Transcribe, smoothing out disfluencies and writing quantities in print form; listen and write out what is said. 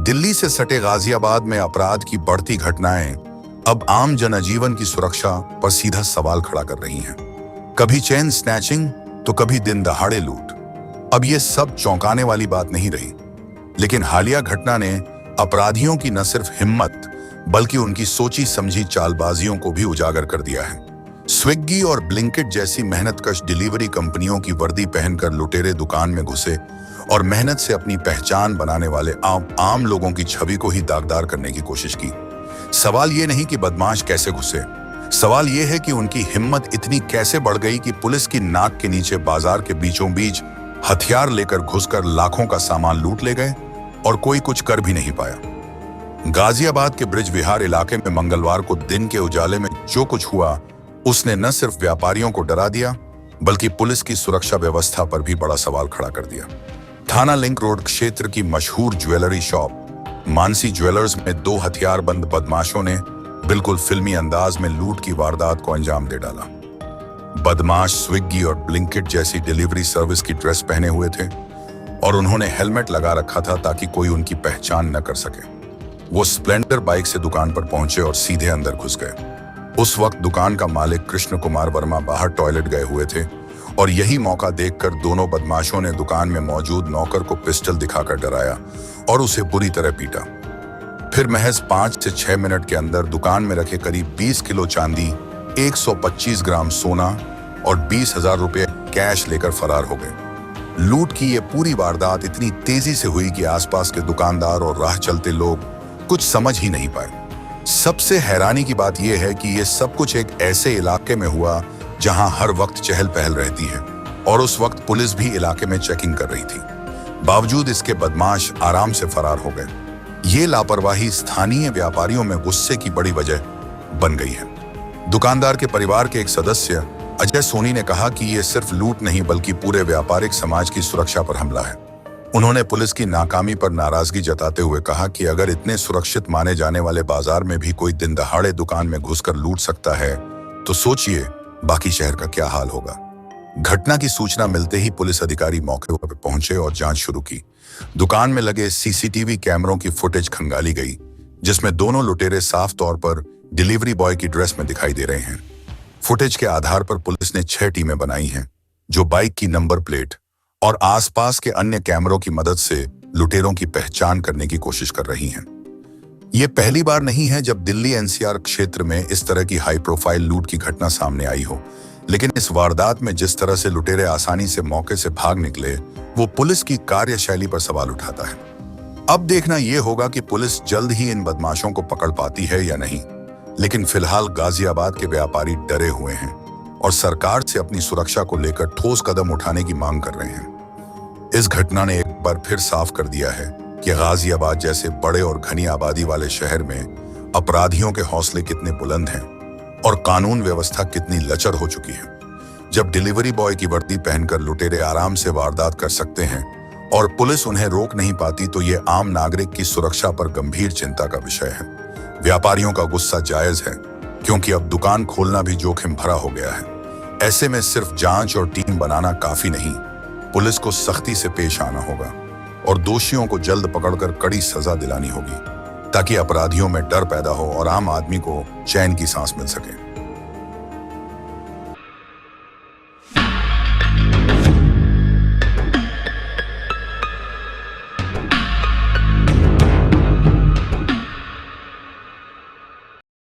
दिल्ली से सटे गाजियाबाद में अपराध की बढ़ती घटनाएं अब आम जनजीवन की सुरक्षा पर सीधा सवाल खड़ा कर रही हैं। कभी चेन स्नैचिंग तो कभी दिन दहाड़े लूट। अब ये सब चौंकाने वाली बात नहीं रही, लेकिन हालिया घटना ने अपराधियों की न सिर्फ हिम्मत बल्कि उनकी सोची समझी चालबाजियों को भी उजागर कर दिया है। स्विग्गी और ब्लिंकिट जैसी मेहनतकश डिलीवरी कंपनियों की वर्दी पहनकर लुटेरे दुकान में घुसे और मेहनत से अपनी पहचान बनाने वाले आम लोगों की छवि को ही दागदार करने की कोशिश की। सवाल ये नहीं कि बदमाश कैसे घुसे, सवाल ये है कि उनकी हिम्मत इतनी कैसे बढ़ गई कि पुलिस की नाक के नीचे बाजार के बीचों बीच हथियार लेकर घुसकर लाखों का सामान लूट ले गए और कोई कुछ कर भी नहीं पाया। गाजियाबाद के ब्रिज विहार इलाके में मंगलवार को दिन के उजाले में जो कुछ हुआ उसने न सिर्फ व्यापारियों को डरा दिया बल्कि पुलिस की सुरक्षा व्यवस्था पर भी बड़ा सवाल खड़ा कर दिया। थाना लिंक रोड क्षेत्र की मशहूर ज्वेलरी शॉप मानसी ज्वेलर्स में दो हथियारबंद बदमाशों ने बिल्कुल फिल्मी अंदाज में लूट की वारदात को अंजाम दे डाला। बदमाश स्विग्गी और ब्लिंकिट जैसी डिलीवरी सर्विस की ड्रेस पहने हुए थे और उन्होंने हेलमेट लगा रखा था ताकि कोई उनकी पहचान न कर सके। वो स्प्लेंडर बाइक से दुकान पर पहुंचे और सीधे अंदर घुस गए। उस वक्त दुकान का मालिक कृष्ण कुमार वर्मा बाहर टॉयलेट गए हुए थे और यही मौका देखकर दोनों बदमाशों ने दुकान में मौजूद नौकर को पिस्टल दिखाकर डराया और उसे बुरी तरह पीटा। फिर महज 5 से 6 मिनट के अंदर दुकान में रखे करीब 20 किलो चांदी, 125 ग्राम सोना और 20,000 रुपए कैश लेकर फरार हो गए। लूट की ये पूरी वारदात इतनी तेजी से हुई कि आसपास के दुकानदार और राह चलते लोग कुछ समझ ही नहीं पाए। सबसे हैरानी की बात यह है कि यह सब कुछ एक ऐसे इलाके में हुआ जहां हर वक्त चहल पहल रहती है और उस वक्त पुलिस भी इलाके में चेकिंग कर रही थी। बावजूद इसके बदमाश आराम से फरार हो गए। ये लापरवाही स्थानीय व्यापारियों में गुस्से की बड़ी वजह बन गई है। दुकानदार के परिवार के एक सदस्य अजय सोनी ने कहा कि यह सिर्फ लूट नहीं बल्कि पूरे व्यापारिक समाज की सुरक्षा पर हमला है। उन्होंने पुलिस की नाकामी पर नाराजगी जताते हुए कहा कि अगर इतने सुरक्षित माने जाने वाले बाजार में भी कोई दिन दहाड़े दुकान में घुसकर लूट सकता है तो सोचिए बाकी शहर का क्या हाल होगा। घटना की सूचना मिलते ही पुलिस अधिकारी मौके पर पहुंचे और जांच शुरू की। दुकान में लगे सीसीटीवी कैमरों की फुटेज खंगाली गई जिसमें दोनों लुटेरे साफ तौर पर डिलीवरी बॉय की ड्रेस में दिखाई दे रहे हैं। फुटेज के आधार पर पुलिस ने 6 टीमें बनाई हैं जो बाइक की नंबर प्लेट और आसपास के अन्य कैमरों की मदद से लुटेरों की पहचान करने की कोशिश कर रही हैं। ये पहली बार नहीं है जब दिल्ली एनसीआर क्षेत्र में इस तरह की हाई प्रोफाइल लूट की घटना सामने आई हो, लेकिन इस वारदात में जिस तरह से लुटेरे आसानी से मौके से भाग निकले वो पुलिस की कार्यशैली पर सवाल उठाता है। अब देखना यह होगा कि पुलिस जल्द ही इन बदमाशों को पकड़ पाती है या नहीं, लेकिन फिलहाल गाजियाबाद के व्यापारी डरे हुए हैं और सरकार से अपनी सुरक्षा को लेकर ठोस कदम उठाने की मांग कर रहे हैं। इस घटना ने एक बार फिर साफ कर दिया है कि गाजियाबाद जैसे बड़े और घनी आबादी वाले शहर में अपराधियों के हौसले कितने बुलंद हैं और कानून व्यवस्था कितनी लचर हो चुकी है। जब डिलीवरी बॉय की वर्दी पहनकर लुटेरे आराम से वारदात कर सकते हैं और पुलिस उन्हें रोक नहीं पाती तो ये आम नागरिक की सुरक्षा पर गंभीर चिंता का विषय है। व्यापारियों का गुस्सा जायज है क्योंकि अब दुकान खोलना भी जोखिम भरा हो गया है। ऐसे में सिर्फ जांच और टीम बनाना काफी नहीं, पुलिस को सख्ती से पेश आना होगा और दोषियों को जल्द पकड़कर कड़ी सजा दिलानी होगी ताकि अपराधियों में डर पैदा हो और आम आदमी को चैन की सांस मिल सके।